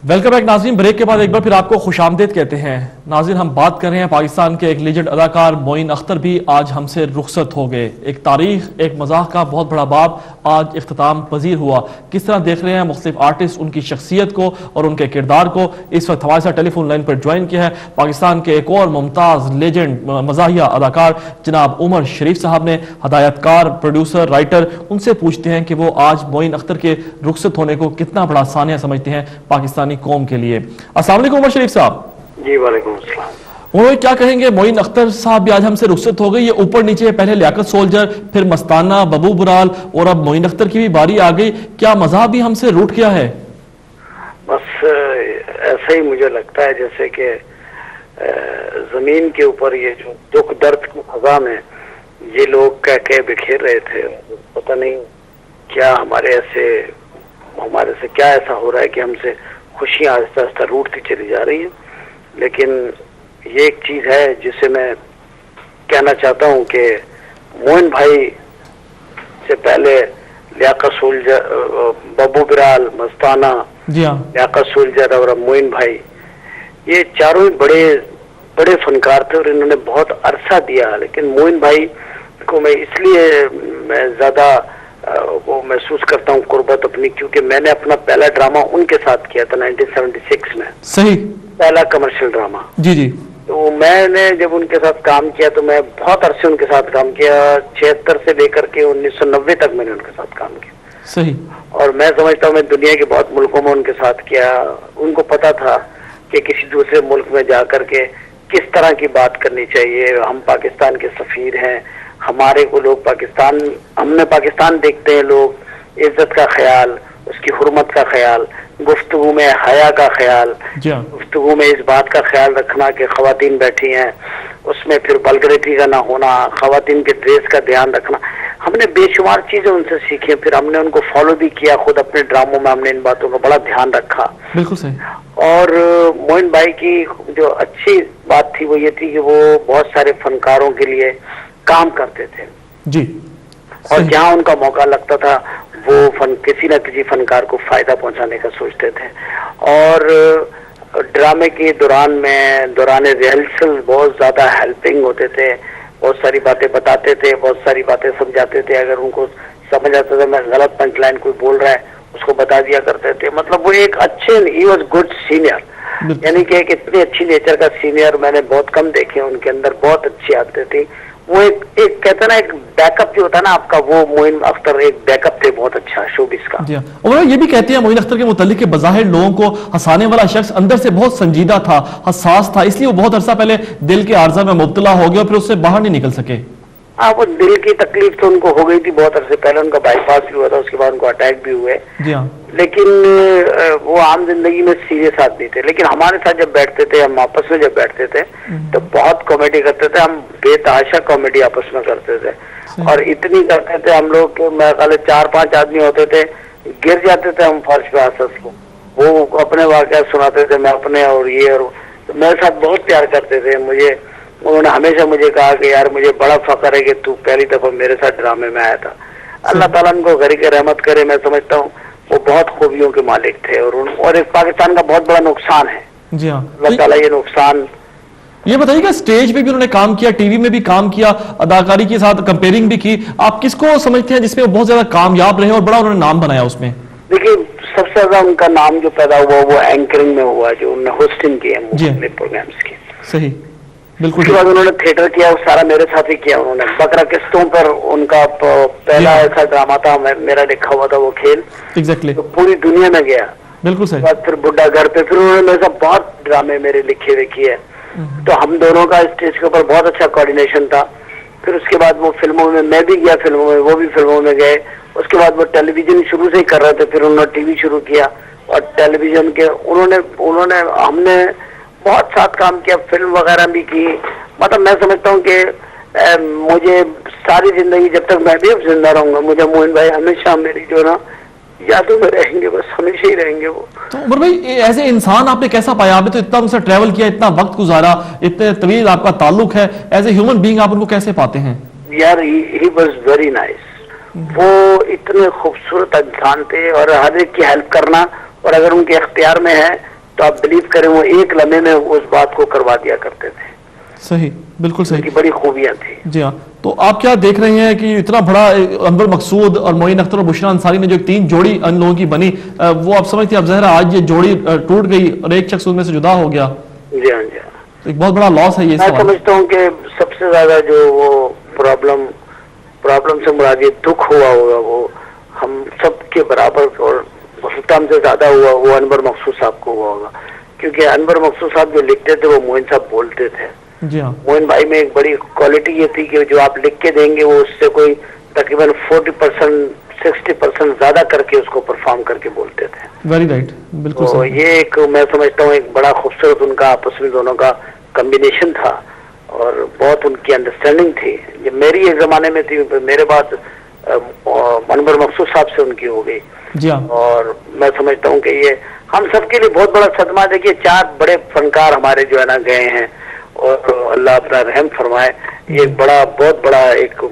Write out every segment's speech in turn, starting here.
Welcome back ناظرین، break کے بعد ایک بار پھر آپ کو خوش آمدید کہتے ہیں۔ ناظرین، ہم بات کر رہے ہیں پاکستان کے ایک لیجنڈ اداکار معین اختر بھی آج ہم سے رخصت ہو گئے۔ ایک تاریخ، ایک مزاح کا بہت بڑا باب آج اختتام پذیر ہوا۔ کس طرح دیکھ رہے ہیں مختلف آرٹسٹ ان کی شخصیت کو اور ان کے کردار کو؟ اس وقت ہمارے ساتھ ٹیلی فون لائن پر جوائن کیا ہے پاکستان کے ایک اور ممتاز لیجنڈ مزاحیہ اداکار جناب عمر شریف صاحب نے، ہدایت کار، پروڈیوسر، رائٹر۔ ان سے پوچھتے ہیں کہ وہ آج معین اختر کے رخصت ہونے کو کتنا بڑا سانحہ سمجھتے ہیں پاکستانی قوم کے لیے۔ السلام علیکم عمر شریف صاحب۔ جی وعلیکم السلام۔ وہ کیا کہیں گے، معین اختر صاحب بھی آج ہم سے رخصت ہو گئی، یہ اوپر نیچے، پہلے لیاقت سولجر، پھر مستانہ، ببو برال، اور اب معین اختر کی بھی باری آ گئی۔ کیا مزاح بھی ہم سے روٹ گیا ہے؟ بس ایسا ہی مجھے لگتا ہے جیسے کہ زمین کے اوپر یہ جو دکھ درد کی خزاں میں یہ لوگ کہہ کے بکھیر رہے تھے، پتہ نہیں کیا ہمارے سے کیا ایسا ہو رہا ہے کہ ہم سے خوشیاں آہستہ آہستہ روٹتی چلی جا رہی ہیں۔ لیکن یہ ایک چیز ہے جسے میں کہنا چاہتا ہوں کہ معین بھائی سے پہلے لیاقت سولجر، ببو برال، مستانہ، جی ہاں، لیاقت سولجر اور اب معین بھائی، یہ چاروں ہی بڑے فنکار تھے اور انہوں نے بہت عرصہ دیا۔ لیکن معین بھائی کو میں اس لیے میں زیادہ وہ محسوس کرتا ہوں قربت اپنی، کیونکہ میں نے اپنا پہلا ڈرامہ ان کے ساتھ کیا تھا 1976 میں، صحیح، پہلا کمرشل ڈرامہ۔ جی جی، تو میں نے جب ان کے ساتھ کام کیا تو میں بہت عرصے ان کے ساتھ کام کیا، 76 سے لے کر کے 1990 تک میں نے ان کے ساتھ کام کیا۔ صحیح، اور میں سمجھتا ہوں میں دنیا کے بہت ملکوں میں ان کے ساتھ کیا۔ ان کو پتا تھا کہ کسی دوسرے ملک میں جا کر کے کس طرح کی بات کرنی چاہیے۔ ہم پاکستان کے سفیر ہیں، ہمارے کو لوگ ہم نے پاکستان دیکھتے ہیں، لوگ عزت کا خیال، اس کی حرمت کا خیال، گفتگو میں حیا کا خیال، جی ہاں، گفتگو میں اس بات کا خیال رکھنا کہ خواتین بیٹھی ہیں، اس میں پھر بلگریتی کا نہ ہونا، خواتین کے ڈریس کا دھیان رکھنا۔ ہم نے بے شمار چیزیں ان سے سیکھی، پھر ہم نے ان کو فالو بھی کیا، خود اپنے ڈراموں میں ہم نے ان باتوں کا بڑا دھیان رکھا۔ بالکل صحیح۔ اور معین بھائی کی جو اچھی بات تھی وہ یہ تھی کہ وہ بہت سارے فنکاروں کے لیے کام کرتے تھے، جی، اور جہاں ان کا موقع لگتا تھا وہ کسی نہ کسی فنکار کو فائدہ پہنچانے کا سوچتے تھے۔ اور ڈرامے کے دوران ریہرسل بہت زیادہ ہیلپنگ ہوتے تھے، بہت ساری باتیں بتاتے تھے، بہت ساری باتیں سمجھاتے تھے۔ اگر ان کو سمجھ آتا تھا میں غلط پنچ لائن کوئی بول رہا ہے اس کو بتا دیا کرتے تھے۔ مطلب وہ ایک ہی واز گڈ سینئر، یعنی کہ ایک اتنی اچھی نیچر کا سینئر میں نے بہت کم دیکھے۔ ان کے اندر بہت اچھی عادتیں تھی۔ وہ ایک کہتے ہیں نا ایک بیک اپ جو ہوتا ہے نا آپ کا، وہ معین اختر ایک بیک اپ تھے بہت اچھا شوبز کا۔ جی ہاں، اور یہ بھی کہتے ہیں معین اختر کے متعلق کہ بظاہر لوگوں کو ہنسانے والا شخص اندر سے بہت سنجیدہ تھا، حساس تھا، اس لیے وہ بہت عرصہ پہلے دل کے عارضہ میں مبتلا ہو گیا اور پھر اس سے باہر نہیں نکل سکے۔ ہاں، وہ دل کی تکلیف تو ان کو ہو گئی تھی بہت عرصے پہلے، ان کا بائی پاس بھی ہوا تھا، اس کے بعد ان کو اٹیک بھی ہوئے۔ جی ہاں، لیکن وہ عام زندگی میں سیریس آدمی تھے، لیکن ہمارے ساتھ جب بیٹھتے تھے، ہم آپس میں جب بیٹھتے تھے تو بہت کامیڈی کرتے تھے، ہم بے تحاشا کامیڈی آپس میں کرتے تھے، اور اتنی کرتے تھے ہم لوگ کہ میرے خیال 4-5 آدمی ہوتے تھے، گر جاتے تھے ہم فرش پہ ہنس کو۔ وہ اپنے واقعات سناتے تھے، میں اپنے، اور یہ، اور میرے ساتھ بہت پیار کرتے تھے۔ انہوں نے ہمیشہ مجھے کہا کہ یار مجھے بڑا فخر ہے کہ تو پہلی دفعہ میرے ساتھ ڈرامے میں آیا تھا۔ اللہ تعالیٰ ان کو گھر کے رحمت کرے۔ میں سمجھتا ہوں وہ بہت خوبیوں کے مالک تھے، اور ایک پاکستان کا بہت بڑا نقصان ہے۔ جی ہاں، اللہ تعالیٰ یہ نقصان۔ یہ بتائیے کہ سٹیج پہ بھی انہوں نے کام کیا، ٹی وی میں بھی کام کیا، اداکاری کے ساتھ کمپیئرنگ بھی کی، آپ کس کو سمجھتے ہیں جس میں وہ بہت زیادہ کامیاب رہے اور بڑا انہوں نے نام بنایا اس میں؟ دیکھیے سب سے زیادہ ان کا نام جو پیدا ہوا وہ اینکرنگ میں ہوا، جو انہوں نے ہوسٹنگ کی ہے مختلف پروگرامز کی۔ صحیح، بالکل۔ اس کے بعد انہوں نے تھیٹر کیا، وہ سارا میرے ساتھ ہی کیا انہوں نے۔ بکرا قسطوں پر ان کا پہلا ایسا ڈرامہ تھا، میرا لکھا ہوا تھا وہ کھیل، ایگزیکٹلی، تو پوری دنیا میں گیا۔ بالکل صحیح۔ بعد پھر بڈھا گھر پہ، پھر انہوں نے میرے ساتھ بہت ڈرامے میرے لکھے ہوئے کیے، تو ہم دونوں کا اسٹیج کے اوپر بہت اچھا کوآرڈینیشن تھا۔ پھر اس کے بعد وہ فلموں میں، میں بھی گیا فلموں میں، وہ بھی فلموں میں گئے۔ اس کے بعد وہ ٹیلی ویژن شروع سے ہی کر رہے تھے، پھر انہوں نے ٹی وی شروع کیا، اور ٹیلی ویژن کے انہوں نے ہم نے بہت ساتھ کام کیا، فلم وغیرہ بھی کی۔ مطلب میں سمجھتا ہوں کہ مجھے ساری زندگی جب تک میں بھی اب زندہ رہوں گا، مجھے معین بھائی ہمیشہ میری جو نا یادوں میں رہیں گے، بس ہمیشہ ہی رہیں گے وہ۔ تو عمر بھائی ایز اے انسان آپ نے کیسا پایا؟ آپ نے تو اتنا ان سے ٹریول کیا، اتنا وقت گزارا، اتنے طویل آپ کا تعلق ہے، ایز اے ہیومن بینگ آپ ان کو کیسے پاتے ہیں؟ یار ہی واز ویری نائس، وہ اتنے خوبصورت انسان تھے، اور ہر ایک کی ہیلپ کرنا، اور اگر ان کے اختیار میں ہے تو آپ بلیو کریں وہ ایک لمحے میں اس بات کو کروا دیا کرتے تھے. صحیح, بالکل صحیح, ان کی بڑی خوبیاں تھی. جی ہاں. تو آپ کیا دیکھ رہے ہیں کہ اتنا بڑا انور مقصود اور معین اختر اور بشریٰ انصاری میں جو 3 جوڑی ان لوگوں کی بنی, وہ آپ سمجھتے ہیں اب ظاہر آج یہ جوڑی ٹوٹ گئی اور ایک شخص ان میں سے جدا ہو گیا؟ جی ہاں جی ہاں, تو ایک بہت بڑا لاس ہے یہ. میں سمجھتا ہوں کہ سب سے زیادہ جو وہ پرابلم سے مراد یہ دکھ ہوا ہوگا وہ ہم سب کے برابر اور ہم سے زیادہ ہوا وہ انور مقصود صاحب کو ہوا ہوگا, کیونکہ انور مقصود صاحب جو لکھتے تھے وہ معین صاحب بولتے تھے. جی ہاں, معین بھائی میں ایک بڑی کوالٹی یہ تھی کہ جو آپ لکھ کے دیں گے وہ اس سے کوئی تقریباً 40% 60% زیادہ کر کے اس کو پرفارم کر کے بولتے تھے. ویری رائٹ, بالکل تو صحیح. یہ ایک میں سمجھتا ہوں ایک بڑا خوبصورت ان کا آپس میں دونوں کا کمبینیشن تھا اور بہت ان کی انڈرسٹینڈنگ تھی. یہ میری ایک زمانے میں تھی, میرے بعد انور مقصود صاحب سے ان کی ہو گئی. جی ہاں, اور میں سمجھتا ہوں کہ یہ ہم سب کے لیے بہت بڑا صدمہ. دیکھیے 4 بڑے فنکار ہمارے جو ہے نا گئے ہیں اور اللہ اپنا رحم فرمائے. یہ ایک بہت بڑا ایک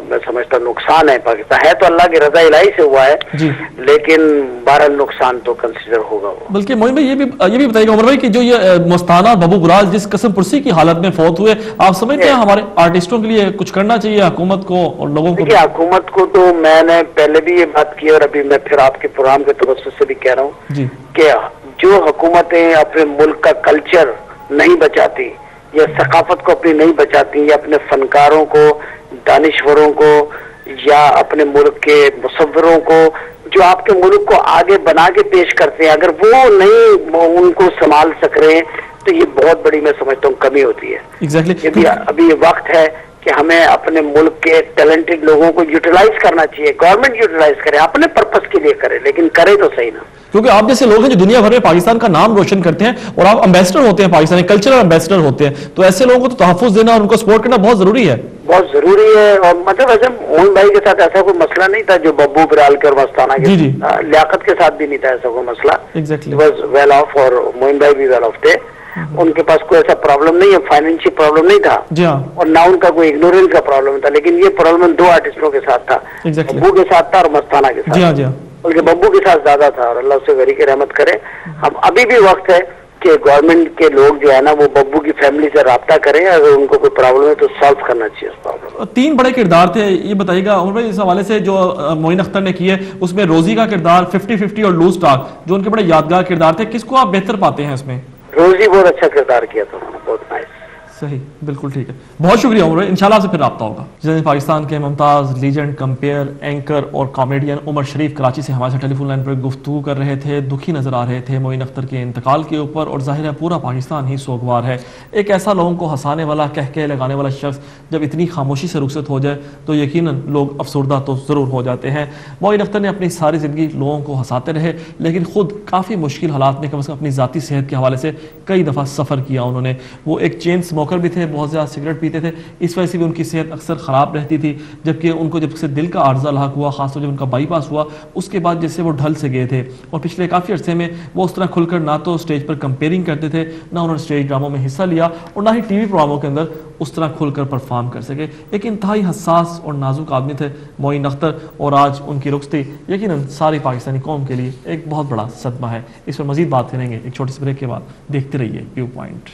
میں سمجھتا ہوں نقصان ہے پاکستان. ہے تو اللہ کی رضا الہی سے ہوا ہے جی, لیکن بہرحال نقصان تو کنسیڈر ہوگا وہ. بلکہ معین بھائی یہ بھی بتائیے گا عمر بھائی کہ جو یہ مستانہ ببو گلال جس قسم پرسی کی حالت میں فوت ہوئے, آپ سمجھتے ہیں ہمارے آرٹسٹوں کے لیے کچھ کرنا چاہیے حکومت کو اور لوگوں کو؟ دیکھیے حکومت کو تو میں نے پہلے بھی یہ بات کی اور ابھی میں پھر آپ کے پروگرام کے توسط سے بھی کہہ رہا ہوں جی, کہ جو حکومتیں اپنے ملک کا کلچر نہیں بچاتی یا ثقافت کو اپنی نہیں بچاتی یا اپنے فنکاروں کو, دانشوروں کو یا اپنے ملک کے مصوروں کو جو آپ کے ملک کو آگے بنا کے پیش کرتے ہیں, اگر وہ نہیں ان کو سنبھال سک رہے ہیں تو یہ بہت بڑی میں سمجھتا ہوں کمی ہوتی ہے. ایگزیکٹلی. ابھی یہ وقت ہے کہ ہمیں اپنے ملک کے ٹیلنٹڈ لوگوں کو یوٹیلائز کرنا چاہیے. گورنمنٹ یوٹیلائز کرے, اپنے پرپس کے لیے کرے, لیکن کرے تو صحیح نا. کیونکہ آپ جیسے لوگ ہیں جو دنیا بھر میں پاکستان کا نام روشن کرتے ہیں اور آپ امبیسڈر ہوتے ہیں, پاکستانی کلچرل امبیسڈر ہوتے ہیں, تو ایسے لوگوں کو تو تحفظ دینا اور ان کو سپورٹ کرنا بہت ضروری ہے. بہت ضروری ہے. اور مطلب ایسے معین بھائی کے ساتھ ایسا کوئی مسئلہ نہیں تھا جو ببو برال کے اور مستانہ کے, لیاقت کے ساتھ بھی نہیں تھا ایسا کوئی مسئلہ. ایگزیکٹلی, واز ویل آف اور معین بھائی بھی ویل آف تھے. ان کے پاس کوئی ایسا پرابلم نہیں ہے, فائنینشیل پرابلم نہیں تھا. جی ہاں, اور نہ ان کا کوئی اگنورینس کا پرابلم تھا. لیکن یہ پرابلم 2 آرٹسٹوں کے ساتھ تھا, ببو کے ساتھ تھا اور مستانہ کے ساتھ. جی ہاں, جی ہاں, بلکہ ببو کے ساتھ زیادہ تھا. اور اللہ اسے غریق رحمت کرے. ہم ابھی بھی وقت ہے کہ گورنمنٹ کے لوگ جو ہے نا وہ ببو کی فیملی سے رابطہ کریں, اگر ان کو کوئی پرابلم ہے تو سالو کرنا چاہیے اس پرابلم. 3 بڑے کردار تھے, یہ بتائیے گا عمر بھائی اس حوالے سے جو معین اختر نے کی ہے اس میں روزی کا کردار 50-50 اور لوز ٹاک جو ان کے بڑے یادگار کردار تھے, کس کو آپ بہتر پاتے ہیں اس میں؟ روزی بہت اچھا کردار کیا تھا, بہت نائس. صحیح, بالکل ٹھیک ہے. بہت شکریہ عمر بھائی, انشاءاللہ آپ سے پھر رابطہ ہوگا. جنہیں پاکستان کے ممتاز لیجنڈ, کمپیئر, اینکر اور کامیڈین عمر شریف کراچی سے ہمارے ساتھ ٹیلی فون لائن پر گفتگو کر رہے تھے. دکھی نظر آ رہے تھے معین اختر کے انتقال کے اوپر, اور ظاہر ہے پورا پاکستان ہی سوگوار ہے. ایک ایسا لوگوں کو ہنسانے والا, کہہ لگانے والا شخص جب اتنی خاموشی سے رخصت ہو جائے تو یقیناً لوگ افسردہ تو ضرور ہو جاتے ہیں. معین اختر نے اپنی ساری زندگی لوگوں کو ہنساتے رہے, لیکن خود کافی مشکل حالات میں کم از کم اپنی ذاتی صحت کے حوالے سے کئی دفعہ سفر کیا انہوں نے. وہ ایک چین اسموکر بھی تھے, بہت زیادہ سگریٹ پیتے تھے, اس وجہ سے بھی ان کی صحت اکثر خراب رہتی تھی. جبکہ ان کو جب سے دل کا عارضہ لاحق ہوا, خاص طور جب ان کا بائی پاس ہوا, اس کے بعد جیسے وہ ڈھل سے گئے تھے. اور پچھلے کافی عرصے میں وہ اس طرح کھل کر نہ تو اسٹیج پر کمپیئرنگ کرتے تھے, نہ انہوں نے اسٹیج ڈراموں میں حصہ لیا, اور نہ ہی ٹی وی پروگراموں کے اندر اس طرح کھل کر پرفارم کر سکے. ایک انتہائی حساس اور نازک آدمی تھے معین اختر, اور آج ان کی رخصتی یقیناً ساری پاکستانی قوم کے لیے ایک بہت بڑا صدمہ ہے. اس پر مزید بات کریں گے ایک چھوٹے سے بریک کے بعد. دیکھتے رہیے ویو پوائنٹ.